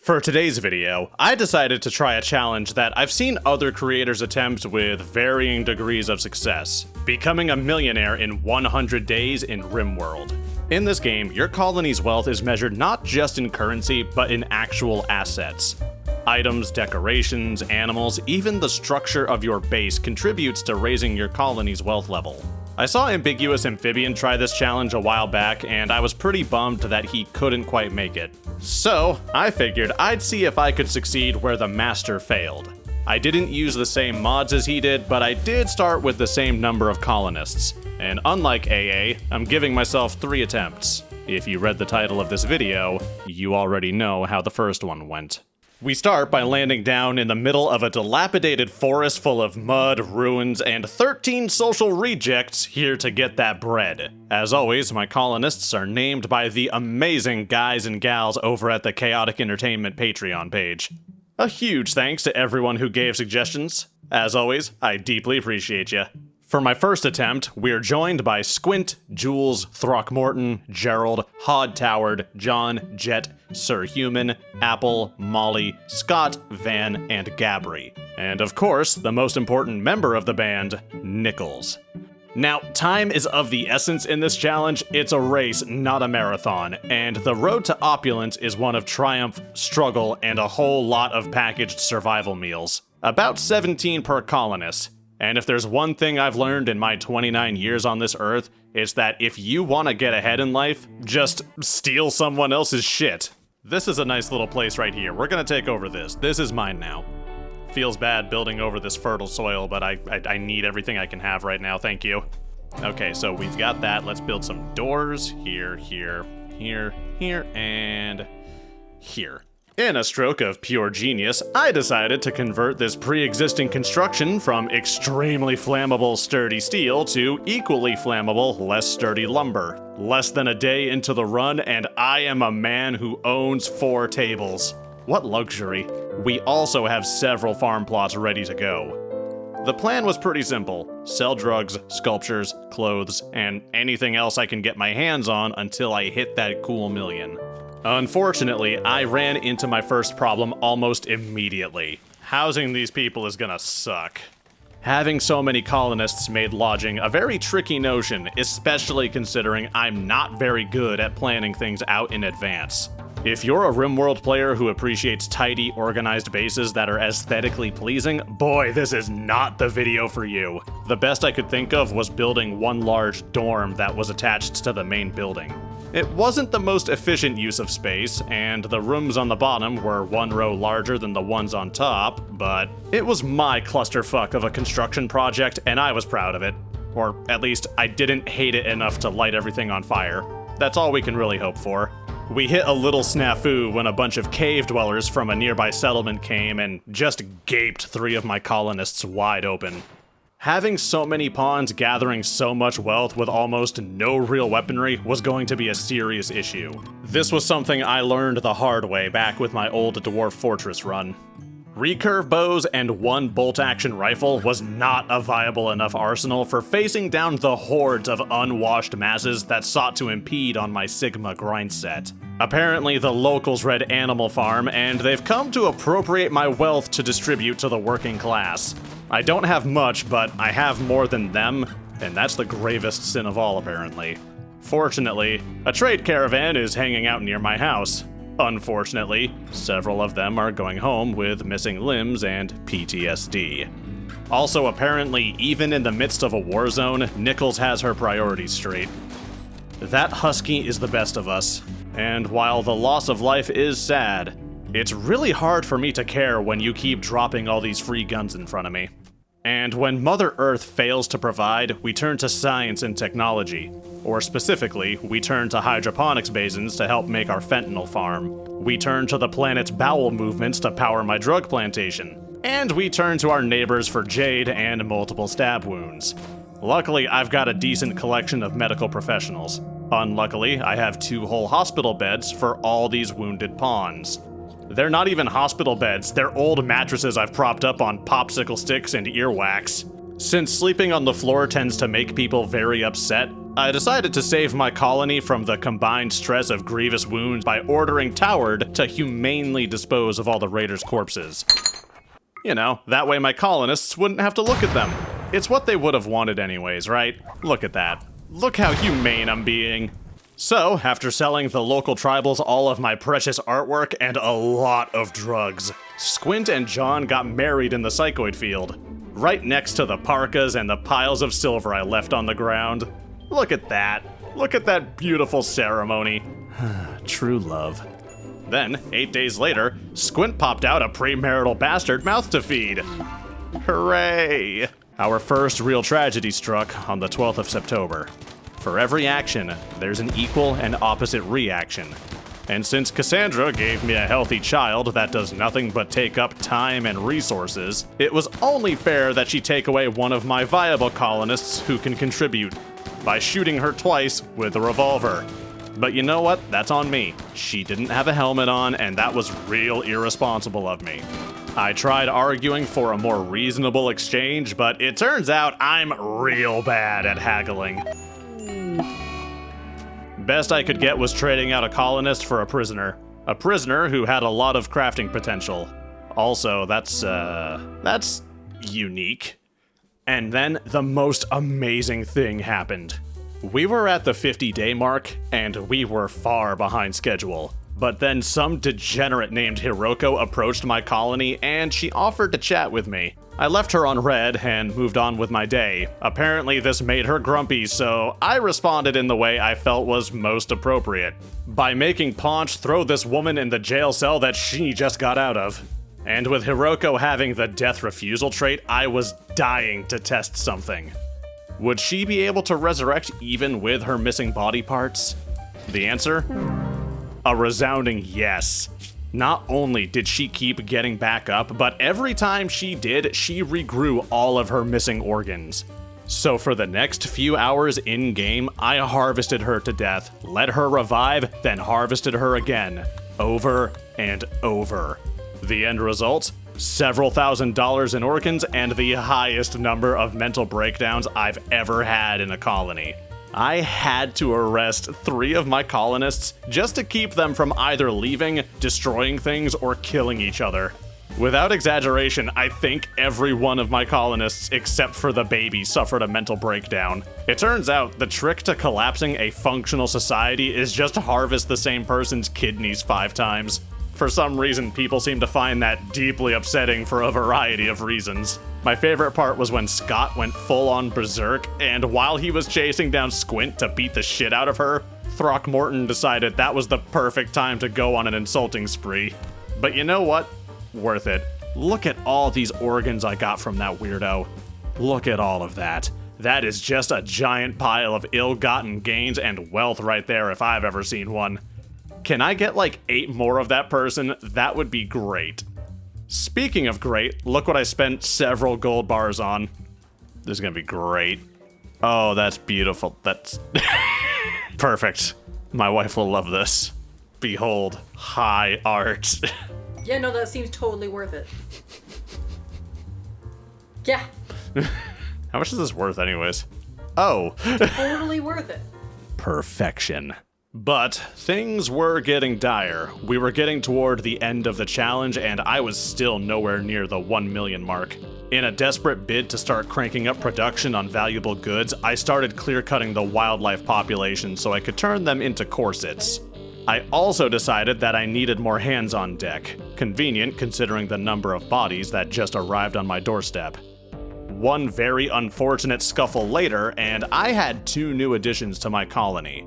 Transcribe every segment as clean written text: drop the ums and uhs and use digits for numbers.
For today's video, I decided to try a challenge that I've seen other creators attempt with varying degrees of success: becoming a millionaire in 100 days in Rimworld. In this game, your colony's wealth is measured not just in currency, but in actual assets. Items, decorations, animals, even the structure of your base contributes to raising your colony's wealth level. I saw Ambiguous Amphibian try this challenge a while back, and I was pretty bummed that he couldn't quite make it. So, I figured I'd see if I could succeed where the master failed. I didn't use the same mods as he did, but I did start with the same number of colonists. And unlike AA, I'm giving myself 3 attempts. If you read the title of this video, you already know how the first one went. We start by landing down in the middle of a dilapidated forest full of mud, ruins, and 13 social rejects here to get that bread. As always, my colonists are named by the amazing guys and gals over at the Chaotic Entertainment Patreon page. A huge thanks to everyone who gave suggestions. As always, I deeply appreciate you. For my first attempt, we're joined by Squint, Jules, Throckmorton, Gerald, Hod-Toward, John, Jet, Sir Human, Apple, Molly, Scott, Van, and Gabry. And of course, the most important member of the band, Nichols. Now, time is of the essence in this challenge. It's a race, not a marathon, and the road to opulence is one of triumph, struggle, and a whole lot of packaged survival meals. About 17 per colonist. And if there's one thing I've learned in my 29 years on this earth, it's that if you want to get ahead in life, just steal someone else's shit. This is a nice little place right here. We're gonna take over this. This is mine now. Feels bad building over this fertile soil, but I need everything I can have right now, thank you. Okay, so we've got that. Let's build some doors. Here, here, here, here, and here. In a stroke of pure genius, I decided to convert this pre-existing construction from extremely flammable sturdy steel to equally flammable, less sturdy lumber. Less than a day into the run, and I am a man who owns 4 tables. What luxury. We also have several farm plots ready to go. The plan was pretty simple: sell drugs, sculptures, clothes, and anything else I can get my hands on until I hit that cool million. Unfortunately, I ran into my first problem almost immediately. Housing these people is gonna suck. Having so many colonists made lodging a very tricky notion, especially considering I'm not very good at planning things out in advance. If you're a Rimworld player who appreciates tidy, organized bases that are aesthetically pleasing, boy, this is not the video for you. The best I could think of was building one large dorm that was attached to the main building. It wasn't the most efficient use of space, and the rooms on the bottom were 1 row larger than the ones on top, but it was my clusterfuck of a construction project, and I was proud of it. Or at least, I didn't hate it enough to light everything on fire. That's all we can really hope for. We hit a little snafu when a bunch of cave dwellers from a nearby settlement came and just gaped 3 of my colonists wide open. Having so many pawns gathering so much wealth with almost no real weaponry was going to be a serious issue. This was something I learned the hard way back with my old dwarf fortress run. Recurve bows and 1 bolt-action rifle was not a viable enough arsenal for facing down the hordes of unwashed masses that sought to impede on my Sigma grind set. Apparently, the locals read Animal Farm, and they've come to appropriate my wealth to distribute to the working class. I don't have much, but I have more than them, and that's the gravest sin of all, apparently. Fortunately, a trade caravan is hanging out near my house. Unfortunately, several of them are going home with missing limbs and PTSD. Also, apparently, even in the midst of a war zone, Nichols has her priorities straight. That husky is the best of us, and while the loss of life is sad, it's really hard for me to care when you keep dropping all these free guns in front of me. And when Mother Earth fails to provide, we turn to science and technology. Or specifically, we turn to hydroponics basins to help make our fentanyl farm. We turn to the planet's bowel movements to power my drug plantation. And we turn to our neighbors for jade and multiple stab wounds. Luckily, I've got a decent collection of medical professionals. Unluckily, I have 2 whole hospital beds for all these wounded pawns. They're not even hospital beds, they're old mattresses I've propped up on popsicle sticks and earwax. Since sleeping on the floor tends to make people very upset, I decided to save my colony from the combined stress of grievous wounds by ordering Toward to humanely dispose of all the raiders' corpses. You know, that way my colonists wouldn't have to look at them. It's what they would have wanted anyways, right? Look at that. Look how humane I'm being. So, after selling the local tribals all of my precious artwork and a lot of drugs, Squint and John got married in the psychoid field, right next to the parkas and the piles of silver I left on the ground. Look at that. Look at that beautiful ceremony. True love. Then, 8 days later, Squint popped out a premarital bastard mouth to feed. Hooray! Our first real tragedy struck on the 12th of September. For every action, there's an equal and opposite reaction. And since Cassandra gave me a healthy child that does nothing but take up time and resources, it was only fair that she take away one of my viable colonists who can contribute, by shooting her twice with a revolver. But you know what? That's on me. She didn't have a helmet on, and that was real irresponsible of me. I tried arguing for a more reasonable exchange, but it turns out I'm real bad at haggling. Best I could get was trading out a colonist for a prisoner. A prisoner who had a lot of crafting potential. Also, that's unique. And then the most amazing thing happened. We were at the 50-day mark, and we were far behind schedule. But then some degenerate named Hiroko approached my colony, and she offered to chat with me. I left her on red and moved on with my day. Apparently this made her grumpy, so I responded in the way I felt was most appropriate, by making Paunch throw this woman in the jail cell that she just got out of. And with Hiroko having the death refusal trait, I was dying to test something. Would she be able to resurrect even with her missing body parts? The answer? A resounding yes. Not only did she keep getting back up, but every time she did, she regrew all of her missing organs. So for the next few hours in-game, I harvested her to death, let her revive, then harvested her again. Over and over. The end result? Several $1,000s in organs and the highest number of mental breakdowns I've ever had in a colony. I had to arrest 3 of my colonists just to keep them from either leaving, destroying things, or killing each other. Without exaggeration, I think every one of my colonists, except for the baby, suffered a mental breakdown. It turns out the trick to collapsing a functional society is just to harvest the same person's kidneys 5 times. For some reason, people seem to find that deeply upsetting for a variety of reasons. My favorite part was when Scott went full-on berserk, and while he was chasing down Squint to beat the shit out of her, Throckmorton decided that was the perfect time to go on an insulting spree. But you know what? Worth it. Look at all these organs I got from that weirdo. Look at all of that. That is just a giant pile of ill-gotten gains and wealth right there if I've ever seen one. Can I get like 8 more of that person? That would be great. Speaking of great, look what I spent several gold bars on. This is gonna be great. Oh, that's beautiful. That's perfect. My wife will love this. Behold, high art. Yeah, no, that seems totally worth it. Yeah. How much is this worth anyways? Oh. Totally worth it. Perfection. But things were getting dire. We were getting toward the end of the challenge, and I was still nowhere near the 1 million mark. In a desperate bid to start cranking up production on valuable goods, I started clear-cutting the wildlife population so I could turn them into corsets. I also decided that I needed more hands on deck. Convenient considering the number of bodies that just arrived on my doorstep. One very unfortunate scuffle later, and I had 2 new additions to my colony.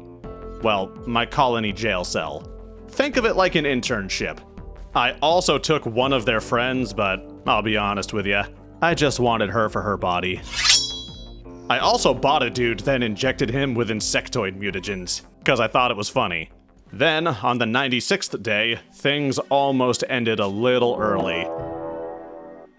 Well, my colony jail cell. Think of it like an internship. I also took one of their friends, but I'll be honest with ya, I just wanted her for her body. I also bought a dude, then injected him with insectoid mutagens, because I thought it was funny. Then, on the 96th day, things almost ended a little early.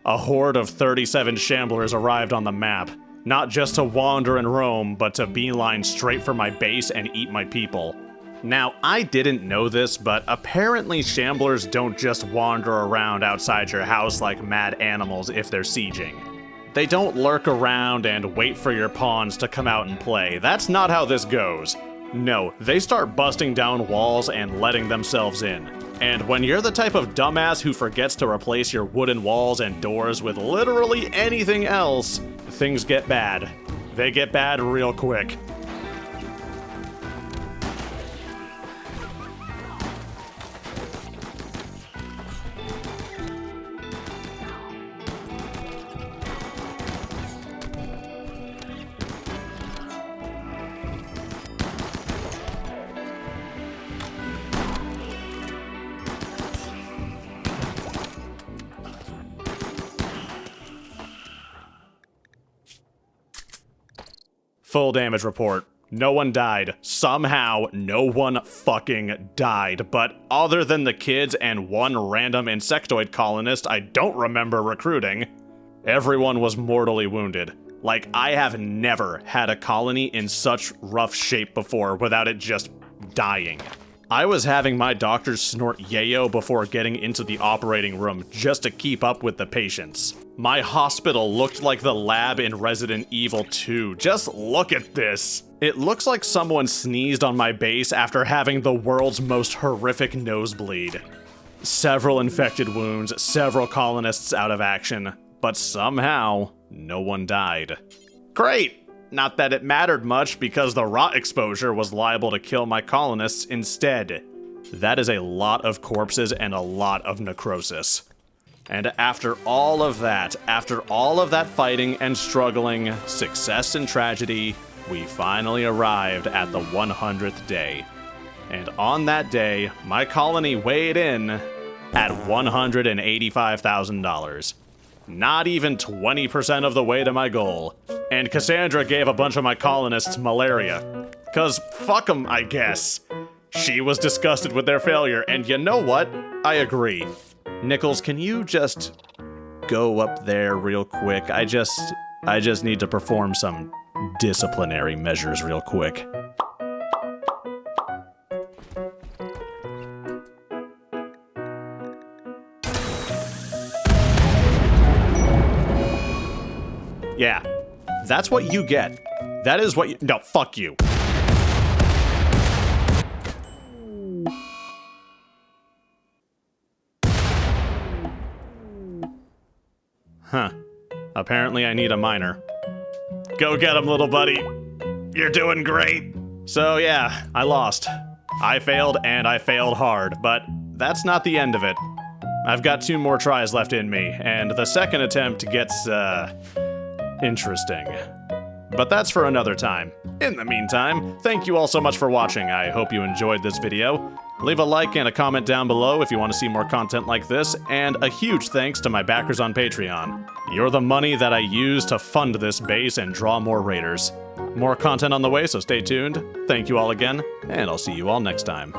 A horde of 37 shamblers arrived on the map. Not just to wander and roam, but to beeline straight for my base and eat my people. Now, I didn't know this, but apparently shamblers don't just wander around outside your house like mad animals if they're sieging. They don't lurk around and wait for your pawns to come out and play. That's not how this goes. No, they start busting down walls and letting themselves in. And when you're the type of dumbass who forgets to replace your wooden walls and doors with literally anything else, things get bad. They get bad real quick. Full damage report. No one died. Somehow, no one fucking died. But other than the kids and one random insectoid colonist I don't remember recruiting, everyone was mortally wounded. Like, I have never had a colony in such rough shape before without it just dying. I was having my doctors snort yayo before getting into the operating room just to keep up with the patients. My hospital looked like the lab in Resident Evil 2. Just look at this. It looks like someone sneezed on my base after having the world's most horrific nosebleed. Several infected wounds, several colonists out of action, but somehow, no one died. Great! Not that it mattered much because the rot exposure was liable to kill my colonists instead. That is a lot of corpses and a lot of necrosis. And after all of that fighting and struggling, success and tragedy, we finally arrived at the 100th day. And on that day, my colony weighed in at $185,000. Not even 20% of the way to my goal. And Cassandra gave a bunch of my colonists malaria. 'Cause fuck 'em, I guess. She was disgusted with their failure, and you know what? I agree. Nichols, can you just go up there real quick? I just need to perform some disciplinary measures real quick. Yeah, that's what you get. That is what you— no, fuck you. Huh. Apparently I need a minor. Go get him, little buddy. You're doing great. So yeah, I lost. I failed, and I failed hard, but that's not the end of it. I've got 2 more tries left in me, and the second attempt gets, interesting. But that's for another time. In the meantime, thank you all so much for watching. I hope you enjoyed this video. Leave a like and a comment down below if you want to see more content like this, and a huge thanks to my backers on Patreon. You're the money that I use to fund this base and draw more raiders. More content on the way, so stay tuned. Thank you all again, and I'll see you all next time.